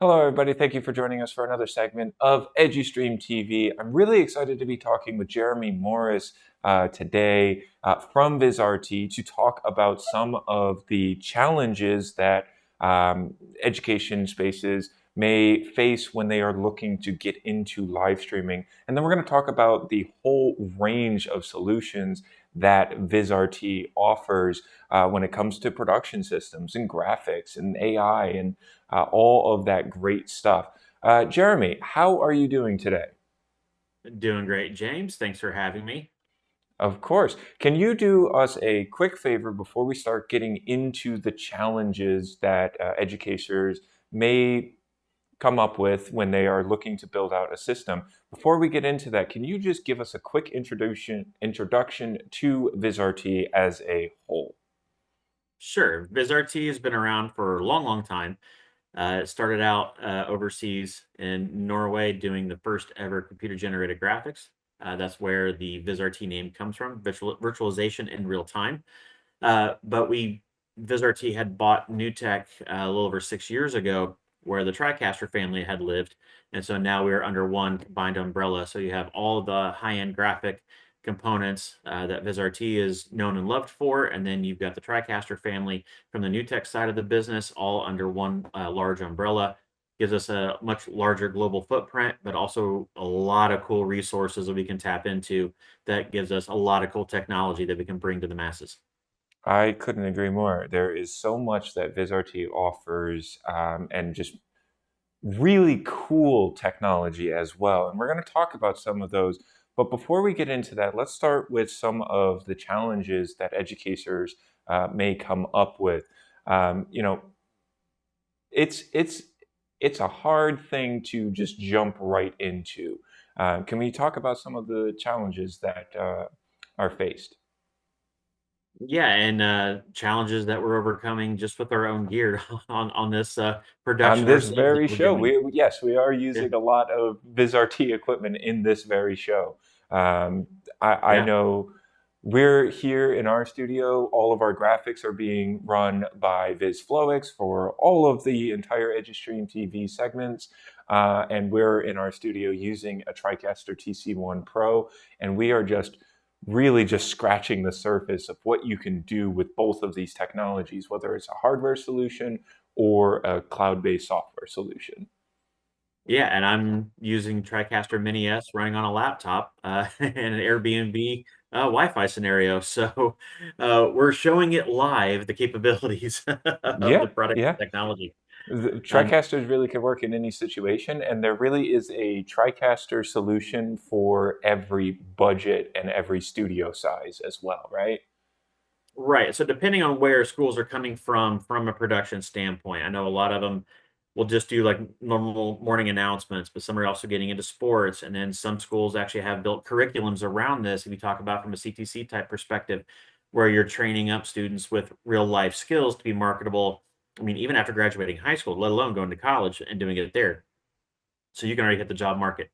Hello, everybody. Thank you for joining us for another segment of eduStreamTV. I'm really excited to be talking with Jeremy Morris today from Vizrt to talk about some of the challenges that education spaces may face when they are looking to get into live streaming. And then we're going to talk about the whole range of solutions that Vizrt offers when it comes to production systems and graphics and AI and all of that great stuff. Jeremy, how are you doing today? Doing great, James. Thanks for having me. Of course. Can you do us a quick favor before we start getting into the challenges that educators may come up with when they are looking to build out a system? Before we get into that, can you just give us a quick introduction to Vizrt as a whole? Sure. VizRT has been around for a long, long time. It started out overseas in Norway doing the first ever computer generated graphics. That's where the VizRT name comes from, virtualization in real time. But VizRT had bought New Tech a little over 6 years ago, where the TriCaster family had lived. And so now we're under one combined umbrella. So you have all the high-end graphic components that VizRT is known and loved for. And then you've got the TriCaster family from the New Tech side of the business, all under one large umbrella. Gives us a much larger global footprint, but also a lot of cool resources that we can tap into that gives us a lot of cool technology that we can bring to the masses. I couldn't agree more. There is so much that Vizrt offers, and just really cool technology as well. And we're going to talk about some of those. But before we get into that, let's start with some of the challenges that educators may come up with. You know, it's it's it's a hard thing to just jump right into. Can we talk about some of the challenges that are faced? Yeah, and challenges that we're overcoming just with our own gear on this On production this ourselves that very we're show, doing. yes, we are Yeah, using a lot of VizRT equipment in this very show. Um, I yeah, know we're here in our studio. All of our graphics are being run by VizFlowX for all of the entire EduStream TV segments. And we're in our studio using a TriCaster TC1 Pro, and we are just really just scratching the surface of what you can do with both of these technologies, whether it's a hardware solution or a cloud-based software solution. yeah. And I'm using TriCaster Mini S running on a laptop in an Airbnb Wi-Fi scenario. So we're showing it live, the capabilities of Yeah, the product yeah. technology. The Um, TriCasters really can work in any situation, and there really is a TriCaster solution for every budget and every studio size as well, right? Right. So depending on where schools are coming from a production standpoint, I know a lot of them will just do like normal morning announcements, but some are also getting into sports. And then some schools actually have built curriculums around this. If you talk about from a CTC type perspective, where you're training up students with real life skills to be marketable. I mean, even after graduating high school, let alone going to college and doing it there. So you can already hit the job market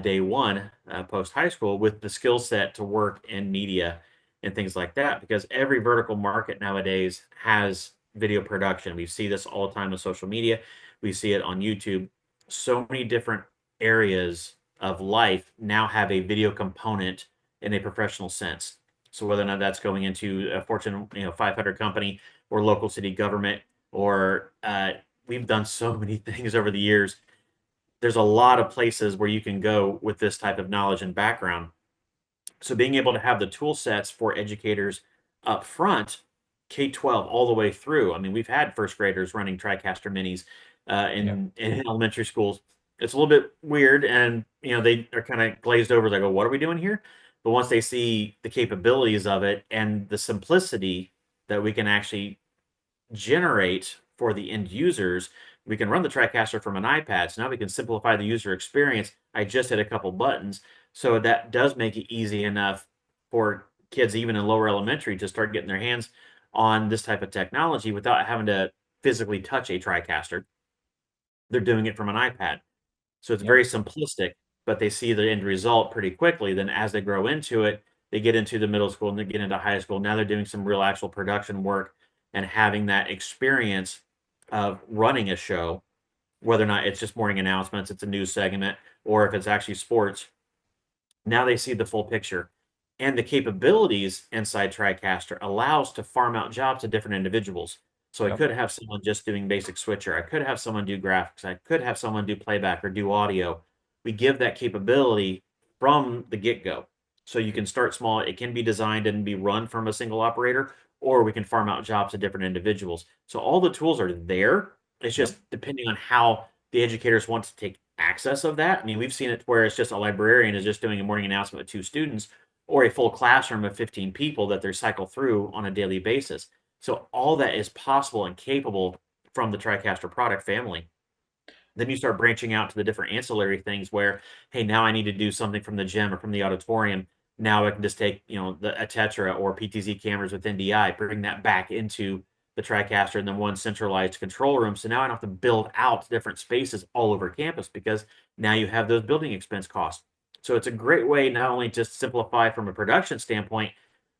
day one post high school with the skill set to work in media and things like that. Because every vertical market nowadays has video production. We see this all the time with social media. We see it on YouTube. So many different areas of life now have a video component in a professional sense. So whether or not that's going into a Fortune 500 company or local city government, or we've done so many things over the years. There's a lot of places where you can go with this type of knowledge and background. So being able to have the tool sets for educators up front, K-12 all the way through. I mean, we've had first graders running TriCaster minis Yeah. in elementary schools. It's a little bit weird, and they are kind of glazed over. They go, "What are we doing here?" But once they see the capabilities of it and the simplicity that we can actually generate for the end users. We can run the TriCaster from an iPad. So now we can simplify the user experience. I just hit a couple buttons. So that does make it easy enough for kids, even in lower elementary, to start getting their hands on this type of technology without having to physically touch a TriCaster. They're doing it from an iPad. So it's very Yep. simplistic, but they see the end result pretty quickly. Then as they grow into it, they get into the middle school and they get into high school. Now they're doing some real actual production work and having that experience of running a show whether or not it's just morning announcements, it's a news segment, or if it's actually sports. Now they see the full picture. And the capabilities inside TriCaster allows to farm out jobs to different individuals. So I Yep. could have someone just doing basic switcher. I could have someone do graphics. I could have someone do playback or do audio. We give that capability from the get-go. So you can start small. It can be designed and be run from a single operator, or we can farm out jobs to different individuals. So all the tools are there. It's Yep. just depending on how the educators want to take access of that. I mean, we've seen it where it's just a librarian is just doing a morning announcement with 2 students, or a full classroom of 15 people that they cycle through on a daily basis. So all that is possible and capable from the TriCaster product family. Then you start branching out to the different ancillary things where, hey, now I need to do something from the gym or from the auditorium. Now I can just take, a Tetra or PTZ cameras with NDI, bring that back into the TriCaster and then one centralized control room. So now I don't have to build out different spaces all over campus because now you have those building expense costs. So it's a great way not only to simplify from a production standpoint,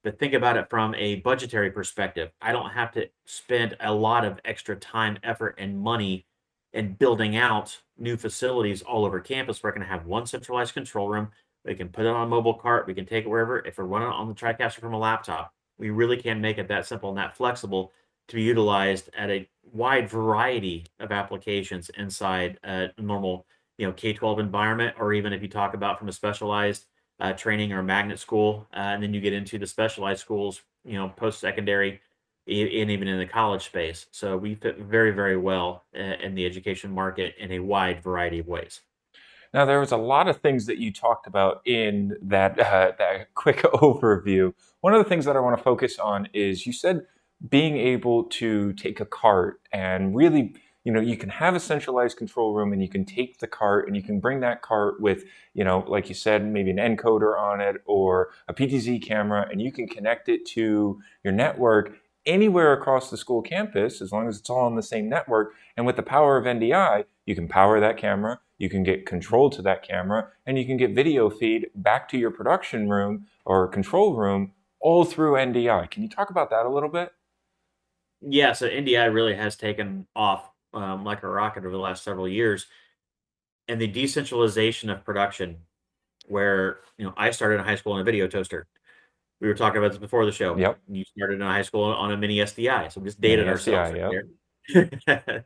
but think about it from a budgetary perspective. I don't have to spend a lot of extra time, effort, and money and building out new facilities all over campus. We're going to have one centralized control room. We can put it on a mobile cart. We can take it wherever. If we're running on the TriCaster from a laptop, we really can make it that simple and that flexible to be utilized at a wide variety of applications inside a normal, K-12 environment, or even if you talk about from a specialized training or magnet school, and then you get into the specialized schools, post-secondary, and even in the college space. So we fit very, very well in the education market in a wide variety of ways. Now, there was a lot of things that you talked about in that quick overview. One of the things that I want to focus on is you said being able to take a cart and really, you can have a centralized control room and you can take the cart and you can bring that cart with, like you said, maybe an encoder on it or a PTZ camera, and you can connect it to your network anywhere across the school campus as long as it's all on the same network. And with the power of NDI, you can power that camera, you can get control to that camera, and you can get video feed back to your production room or control room all through NDI. Can you talk about that a little bit? Yeah, so NDI really has taken off like a rocket over the last several years, and the decentralization of production. Where I started in high school on a video toaster. We were talking about this before the show. Yep. You started in high school on a mini SDI, so we just dated Mini ourselves SDI, right yep. there.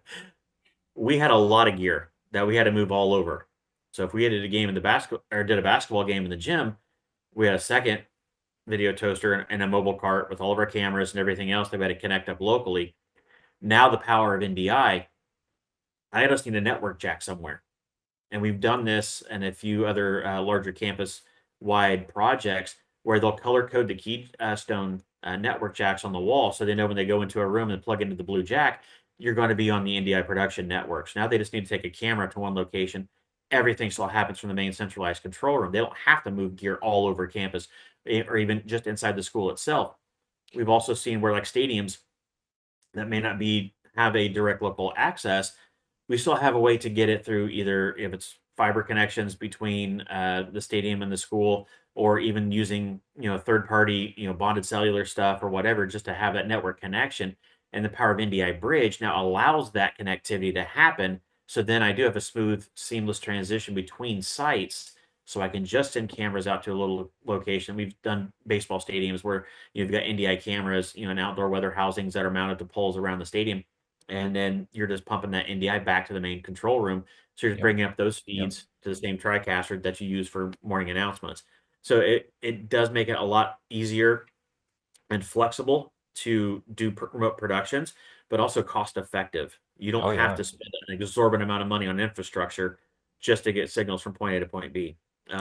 We had a lot of gear that we had to move all over. So if we did a game in the basketball or did a basketball game in the gym, we had a second video toaster and a mobile cart with all of our cameras and everything else that we had to connect up locally. Now the power of I just need a network jack somewhere. And we've done this and a few other larger campus wide projects where they'll color code the keystone network jacks on the wall so they know when they go into a room and plug into the blue jack, you're going to be on the NDI production network. So now they just need to take a camera to one location. Everything still happens from the main centralized control room. They don't have to move gear all over campus or even just inside the school itself. We've also seen where like stadiums that may not be have a direct local access, we still have a way to get it through either if it's fiber connections between the stadium and the school, or even using third party bonded cellular stuff or whatever, just to have that network connection. And the power of NDI Bridge now allows that connectivity to happen. So then I do have a smooth, seamless transition between sites. So I can just send cameras out to a little location. We've done baseball stadiums where you've got NDI cameras, and outdoor weather housings that are mounted to poles around the stadium, and then you're just pumping that NDI back to the main control room. So you're just Yep. bringing up those Yep. feeds to the same TriCaster that you use for morning announcements. So it does make it a lot easier and flexible to do remote productions, but also cost effective. You don't Oh, have yeah. to spend an exorbitant amount of money on infrastructure just to get signals from point A to point B,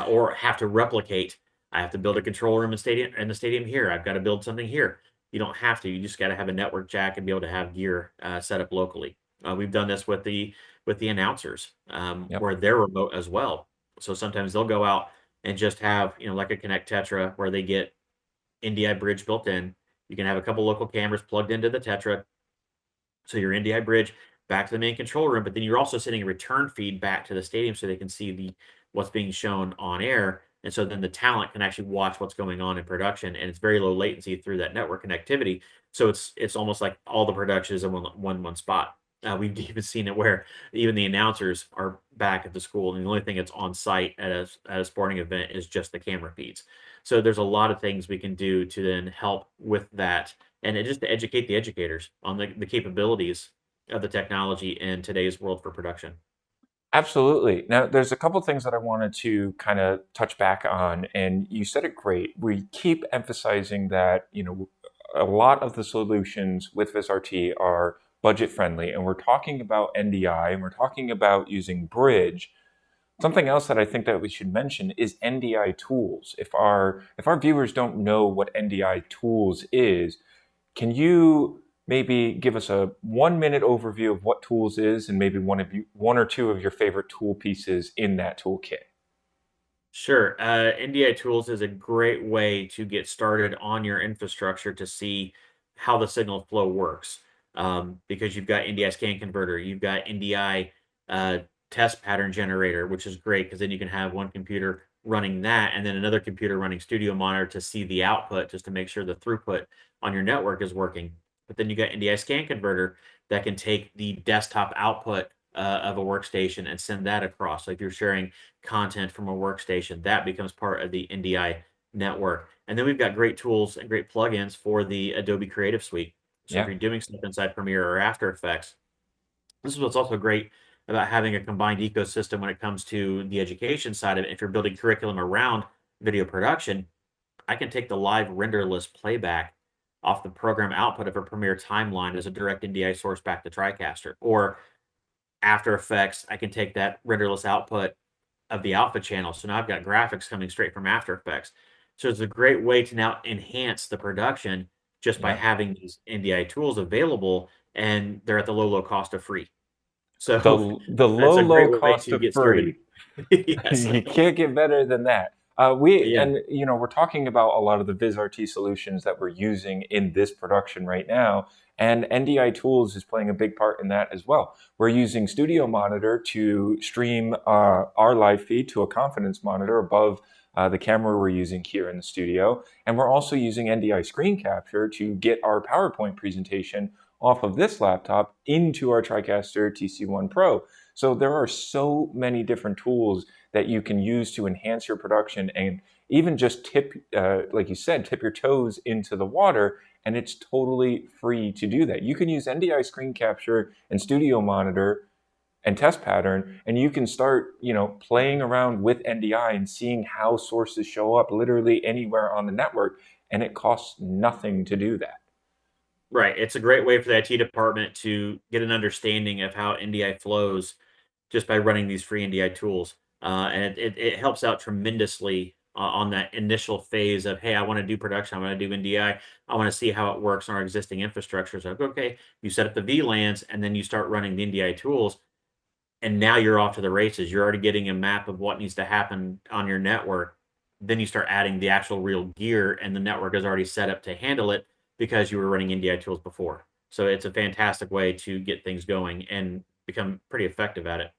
or have to replicate. I have to build a control room in the stadium here. I've got to build something here. You don't have to. You just got to have a network jack and be able to have gear set up locally. We've done this with the announcers, Yep. where they're remote as well. So sometimes they'll go out and just have like a Connect Tetra where they get NDI bridge built in. You can have a couple local cameras plugged into the Tetra. So your NDI bridge back to the main control room, but then you're also sending a return feed back to the stadium so they can see what's being shown on air. And so then the talent can actually watch what's going on in production, and it's very low latency through that network connectivity. So it's almost like all the production is in one spot. We've even seen it where even the announcers are back at the school, and the only thing that's on site at a sporting event is just the camera feeds. So there's a lot of things we can do to then help with that, and just to educate the educators on the capabilities of the technology in today's world for production. Absolutely. Now, there's a couple things that I wanted to kind of touch back on, and you said it great. We keep emphasizing that, a lot of the solutions with VizRT are budget friendly, and we're talking about NDI, and we're talking about using Bridge. Something else that I think that we should mention is NDI tools. If our viewers don't know what NDI tools is, can you maybe give us a 1 minute overview of what tools is and maybe one or two of your favorite tool pieces in that toolkit? Sure. NDI tools is a great way to get started on your infrastructure to see how the signal flow works. Because you've got NDI scan converter, you've got NDI uh, test pattern generator, which is great because then you can have one computer running that and then another computer running studio monitor to see the output just to make sure the throughput on your network is working. But then you got NDI scan converter that can take the desktop output of a workstation and send that across. So if you're sharing content from a workstation, that becomes part of the NDI network. And then we've got great tools and great plugins for the Adobe Creative Suite. So if Yeah, you're doing stuff inside Premiere or After Effects, this is what's also great about having a combined ecosystem when it comes to the education side of it. If you're building curriculum around video production, I can take the live renderless playback off the program output of a Premiere timeline as a direct NDI source back to TriCaster. Or After Effects, I can take that renderless output of the alpha channel. So now I've got graphics coming straight from After Effects. So it's a great way to now enhance the production just by yeah. having these NDI tools available, and they're at the low cost of free. So The that's low, a low great way cost to of get started. free. Yes. You can't get better than that. We Yeah. and we're talking about a lot of the VizRT solutions that we're using in this production right now, and NDI Tools is playing a big part in that as well. We're using Studio Monitor to stream our live feed to a confidence monitor above the camera we're using here in the studio, and we're also using NDI Screen Capture to get our PowerPoint presentation off of this laptop into our TriCaster TC1 Pro. So there are so many different tools that you can use to enhance your production and even just like you said, tip your toes into the water. And it's totally free to do that. You can use NDI screen capture and studio monitor and test pattern, and you can start, playing around with NDI and seeing how sources show up literally anywhere on the network. And it costs nothing to do that. Right. It's a great way for the IT department to get an understanding of how NDI flows just by running these free NDI tools. And it helps out tremendously on that initial phase of, hey, I want to do production. I want to do NDI. I want to see how it works on our existing infrastructure. So, okay, you set up the VLANs and then you start running the NDI tools. And now you're off to the races. You're already getting a map of what needs to happen on your network. Then you start adding the actual real gear, and the network is already set up to handle it because you were running NDI tools before. So it's a fantastic way to get things going and become pretty effective at it.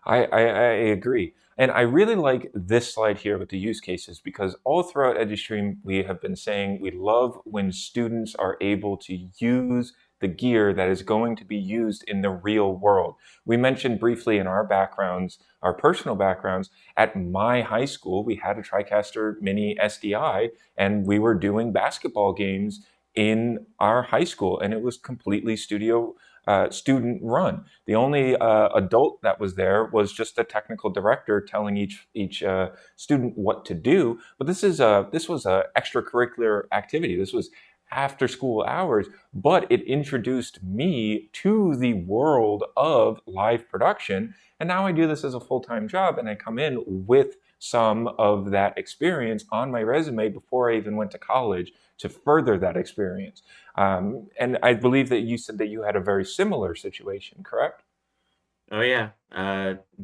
I agree. And I really like this slide here with the use cases because all throughout EduStream, we have been saying we love when students are able to use the gear that is going to be used in the real world. We mentioned briefly in our backgrounds, our personal backgrounds, at my high school, we had a TriCaster Mini SDI and we were doing basketball games in our high school and it was completely student run. The only adult that was there was just a technical director telling each student what to do. But this was a extracurricular activity. This was after school hours, but it introduced me to the world of live production. And now I do this as a full-time job, and I come in with some of that experience on my resume before I even went to college to further that experience. And I believe that you said that you had a very similar situation, correct? Oh yeah,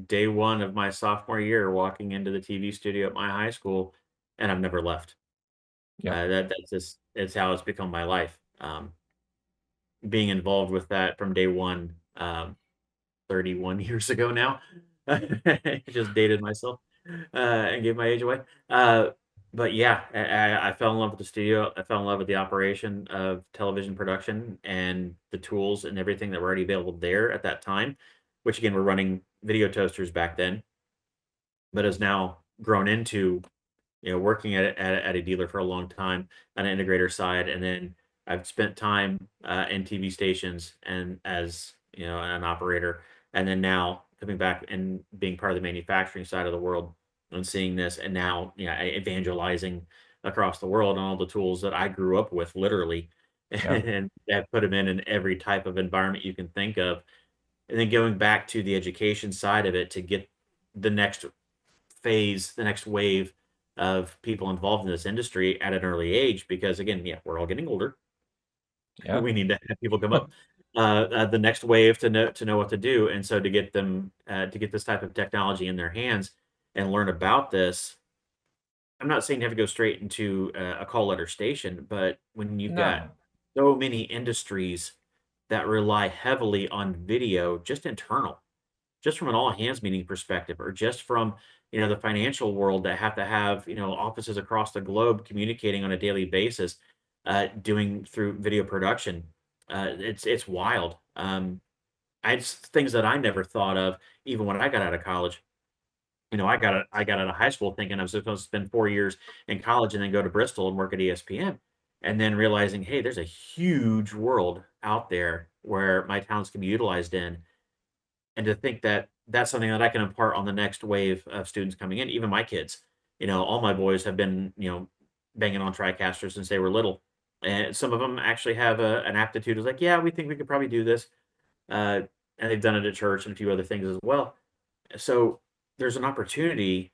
day one of my sophomore year, walking into the TV studio at my high school, and I've never left. Yeah. That's just it's how it's become my life. Being involved with that from day one, 31 years ago now. I just dated myself and gave my age away. But yeah, I fell in love with the studio. I fell in love with the operation of television production and the tools and everything that were already available there at that time, which again, we're running video toasters back then, but has now grown into, working at a dealer for a long time on an integrator side, and then I've spent time in TV stations and as an operator, and then now coming back and being part of the manufacturing side of the world and seeing this, and now evangelizing across the world on all the tools that I grew up with, literally, Yeah. and have put them in every type of environment you can think of, and then going back to the education side of it to get the next phase, the next wave of people involved in this industry at an early age, because again, yeah, we're all getting older. Yeah. We need to have people come up the next wave to know what to do, and so to get them to get this type of technology in their hands and learn about this. I'm not saying you have to go straight into a call letter station, but when you've got No. so many industries that rely heavily on video, just internal, just from an all hands meeting perspective, or just from the financial world that have to have offices across the globe communicating on a daily basis, doing through video production. It's wild. It's things that I never thought of even when I got out of college. I got out of high school thinking I was supposed to spend 4 years in college and then go to Bristol and work at ESPN, and then realizing, hey, there's a huge world out there where my talents can be utilized in, and to think that that's something that I can impart on the next wave of students coming in, even my kids. All my boys have been, banging on TriCaster since they were little. And some of them actually have an aptitude. Is like, yeah, we think we could probably do this. And they've done it at church and a few other things as well. So there's an opportunity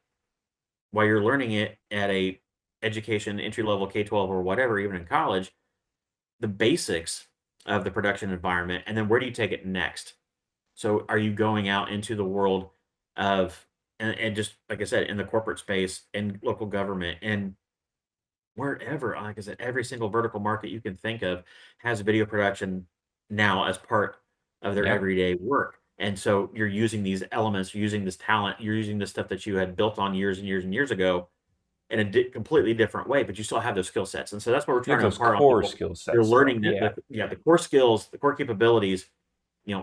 while you're learning it at a education entry level K-12 or whatever, even in college, the basics of the production environment, and then where do you take it next? So are you going out into the world of, and just like I said, in the corporate space, in local government, and wherever, like I said, every single vertical market you can think of has video production now as part of their Yeah. everyday work. And so you're using these elements, you're using this talent, you're using the stuff that you had built on years and years and years ago in a completely different way, but you still have those skill sets. And so that's what we're You trying have to those impart on core people. skill You're sets still. learning that Yeah. the core skills, the core capabilities,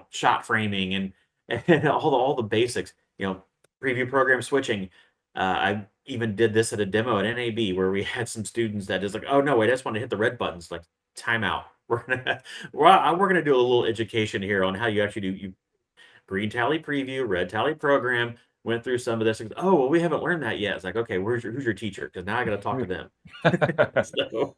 shot framing and all the basics, preview program switching. I even did this at a demo at NAB where we had some students that is like, oh no, wait, I just want to hit the red buttons, like timeout. We're gonna do a little education here on how you actually do green tally preview, red tally program. Went through some of this. Oh well, we haven't learned that yet. It's like, okay, who's your teacher? Because now I got to talk to them. So,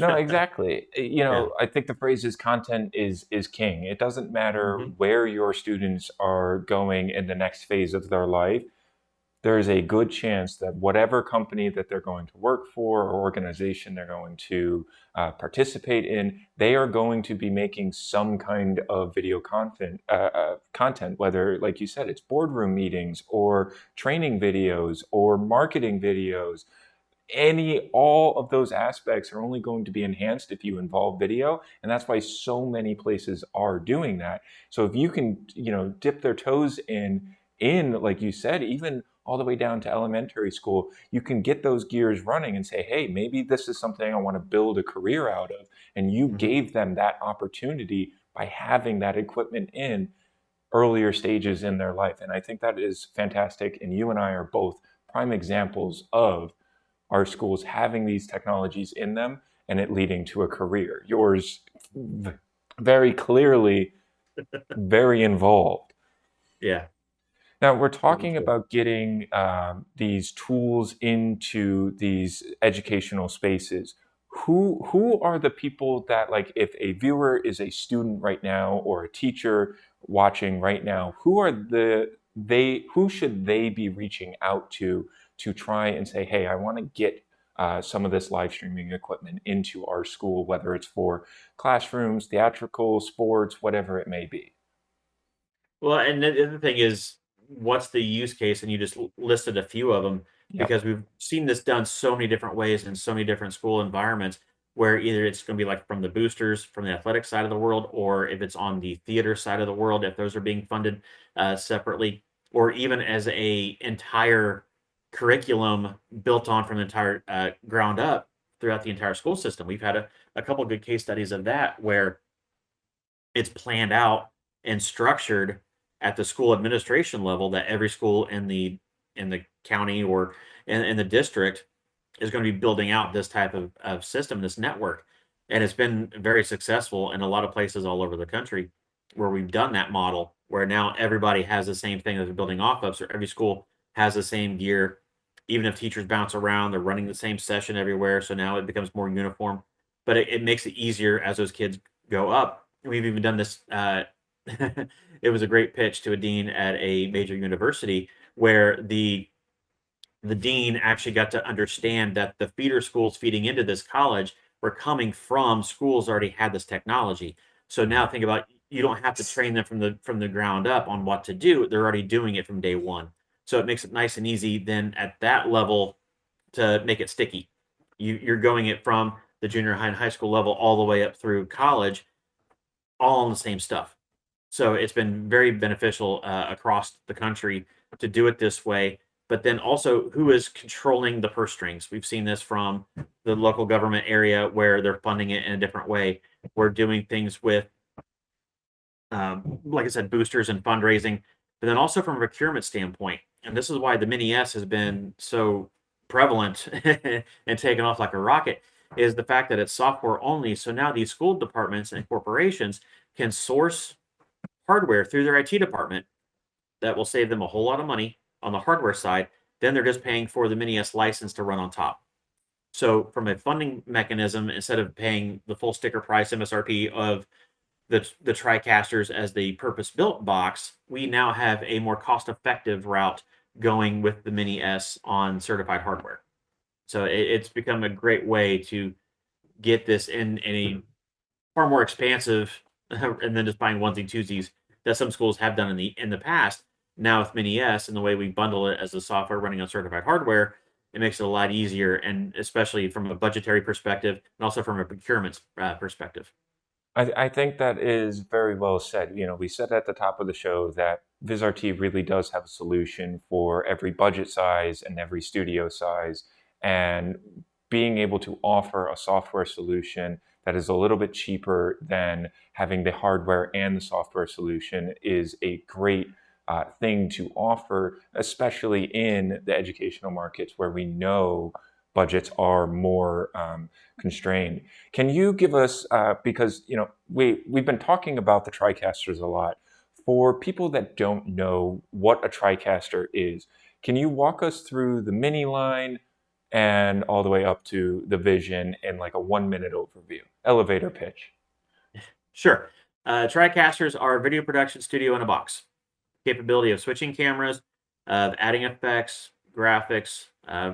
No, exactly. yeah. I think the phrase is content is king. It doesn't matter Hmm. where your students are going in the next phase of their life. There is a good chance that whatever company that they're going to work for or organization they're going to participate in, they are going to be making some kind of video content, whether, like you said, it's boardroom meetings or training videos or marketing videos. All of those aspects are only going to be enhanced if you involve video, and that's why so many places are doing that. So if you can dip their toes in like you said, even all the way down to elementary school, you can get those gears running and say, hey, maybe this is something I want to build a career out of. And you Hmm. gave them that opportunity by having that equipment in earlier stages in their life. And I think that is fantastic, and you and I are both prime examples of our schools having these technologies in them and it leading to a career. Yours very clearly very involved. Yeah. Now we're Very talking cool. about getting these tools into these educational spaces. Who are the people that, like, if a viewer is a student right now or a teacher watching right now, who should they be reaching out to try and say, hey, I want to get some of this live streaming equipment into our school, whether it's for classrooms, theatrical, sports, whatever it may be. Well, and the other thing is, what's the use case? And you just listed a few of them, Yep. because we've seen this done so many different ways in so many different school environments, where either it's going to be like from the boosters from the athletic side of the world, or if it's on the theater side of the world, if those are being funded separately, or even as a entire curriculum built on from the entire ground up throughout the entire school system. We've had a couple good case studies of that where it's planned out and structured at the school administration level that every school in the county or in the district is going to be building out this type of system, this network. And it's been very successful in a lot of places all over the country where we've done that model where now everybody has the same thing that they're building off of. So every school has the same gear. Even if teachers bounce around, they're running the same session everywhere. So now it becomes more uniform, but it makes it easier as those kids go up. We've even done this. It was a great pitch to a dean at a major university where the dean actually got to understand that the feeder schools feeding into this college were coming from schools already had this technology. So now think about, you don't have to train them from the ground up on what to do. They're already doing it from day one. So it makes it nice and easy then at that level to make it sticky. You're going it from the junior high and high school level all the way up through college, all on the same stuff. So it's been very beneficial across the country to do it this way. But then also, who is controlling the purse strings? We've seen this from the local government area where they're funding it in a different way. We're doing things with, like I said, boosters and fundraising, but then also from a procurement standpoint. And this is why the Mini S has been so prevalent and taken off like a rocket, is the fact that it's software only. So now these school departments and corporations can source hardware through their IT department that will save them a whole lot of money on the hardware side. Then they're just paying for the Mini S license to run on top. So from a funding mechanism, instead of paying the full sticker price MSRP of the TriCasters as the purpose-built box, we now have a more cost-effective route going with the Mini S on certified hardware. So it's become a great way to get this in a far more expansive and then just buying onesie twosies that some schools have done in the past. Now with Mini S and the way we bundle it as a software running on certified hardware, it makes it a lot easier, and especially from a budgetary perspective and also from a procurement perspective. I think that is very well said. You know, we said at the top of the show that VizRT really does have a solution for every budget size and every studio size. And being able to offer a software solution that is a little bit cheaper than having the hardware and the software solution is a great thing to offer, especially in the educational markets where we know budgets are more constrained. Can you give us, because you know we've been talking about the TriCasters a lot, for people that don't know what a TriCaster is, can you walk us through the mini line and all the way up to the Vision in like a 1 minute overview, elevator pitch? Sure. TriCasters are a video production studio in a box. Capability of switching cameras, of adding effects, graphics,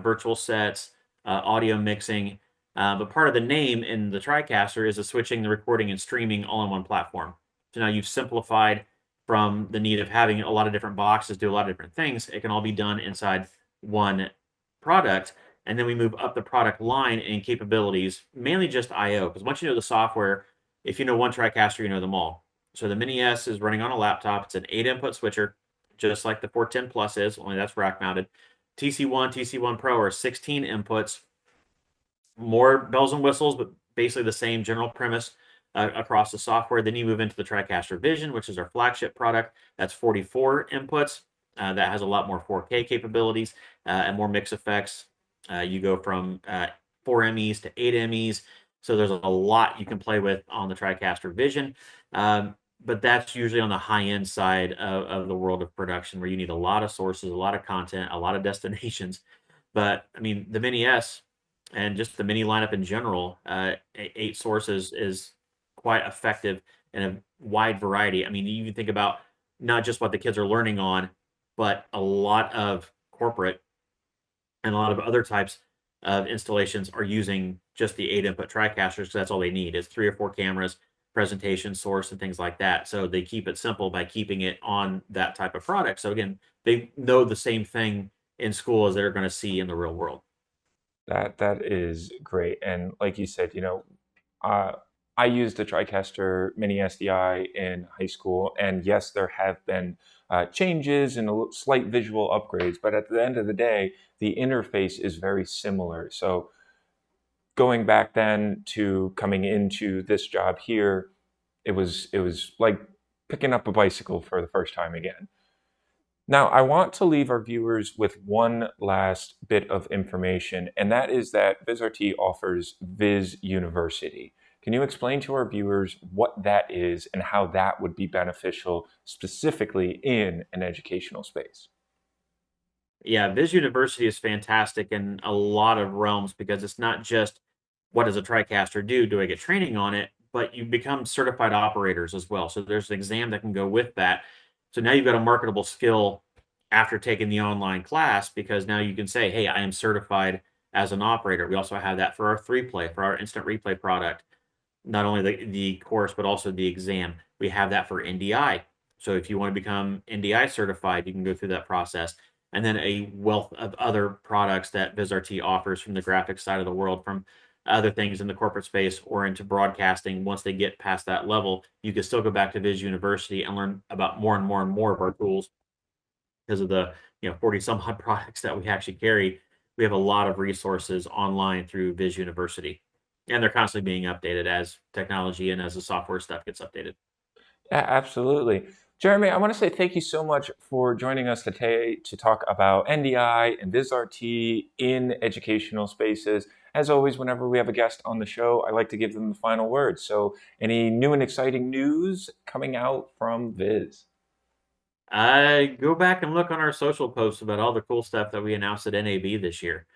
virtual sets, audio mixing. But part of the name in the TriCaster is the switching, the recording, and streaming all in one platform. So now you've simplified from the need of having a lot of different boxes do a lot of different things. It can all be done inside one product. And then we move up the product line in capabilities, mainly just I/O. Because once you know the software, if you know one TriCaster, you know them all. So the Mini S is running on a laptop. It's an 8-input switcher, just like the 410 Plus is, only that's rack mounted. TC1, TC1 Pro are 16 inputs, more bells and whistles, but basically the same general premise across the software. Then you move into the TriCaster Vision, which is our flagship product. That's 44 inputs. That has a lot more 4K capabilities and more mix effects. You go from 4 MEs to 8 MEs. So there's a lot you can play with on the TriCaster Vision. But that's usually on the high end side of the world of production where you need a lot of sources, a lot of content, a lot of destinations. But I mean, the Mini S and just the mini lineup in general, 8 sources is quite effective in a wide variety. I mean, you even think about not just what the kids are learning on, but a lot of corporate and a lot of other types of installations are using just the 8-input TriCasters because that's all they need. It's 3 or 4 cameras, presentation, source, and things like that. So they keep it simple by keeping it on that type of product. So again, they know the same thing in school as they're going to see in the real world. That is great. And like you said, you know, uh, I used a TriCaster Mini SDI in high school, and yes, there have been changes and slight visual upgrades, but at the end of the day, the interface is very similar. So going back then to coming into this job here, it was like picking up a bicycle for the first time again. Now, I want to leave our viewers with one last bit of information, and that is that VizRT offers Viz University. Can you explain to our viewers what that is and how that would be beneficial specifically in an educational space? Yeah, Viz University is fantastic in a lot of realms because it's not just what does a TriCaster do? Do I get training on it? But you become certified operators as well. So there's an exam that can go with that. So now you've got a marketable skill after taking the online class because now you can say, hey, I am certified as an operator. We also have that for our 3Play, for our instant replay product, not only the course, but also the exam. We have that for NDI. So if you want to become NDI certified, you can go through that process. And then a wealth of other products that VizRT offers from the graphics side of the world, from other things in the corporate space or into broadcasting. Once they get past that level, you can still go back to Viz University and learn about more and more and more of our tools because of the 40 some odd products that we actually carry. We have a lot of resources online through Viz University, and they're constantly being updated as technology and as the software stuff gets updated. Yeah, absolutely. Jeremy, I want to say thank you so much for joining us today to talk about NDI and VizRT in educational spaces. As always, whenever we have a guest on the show, I like to give them the final word. So, any new and exciting news coming out from Viz? I go back and look on our social posts about all the cool stuff that we announced at NAB this year.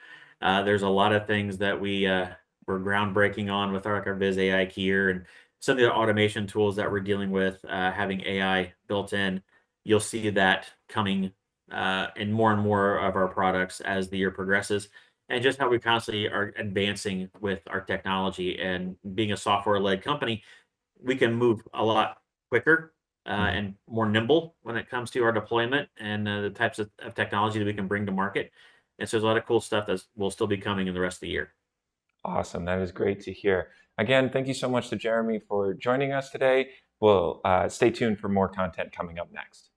There's a lot of things that we were groundbreaking on with our Viz AI Keyer and some of the automation tools that we're dealing with, having AI built in. You'll see that coming in more and more of our products as the year progresses, and just how we constantly are advancing with our technology and being a software-led company, we can move a lot quicker Mhm. and more nimble when it comes to our deployment and the types of technology that we can bring to market. And so there's a lot of cool stuff that will still be coming in the rest of the year. Awesome. That is great to hear. Again, thank you so much to Jeremy for joining us today. We'll stay tuned for more content coming up next.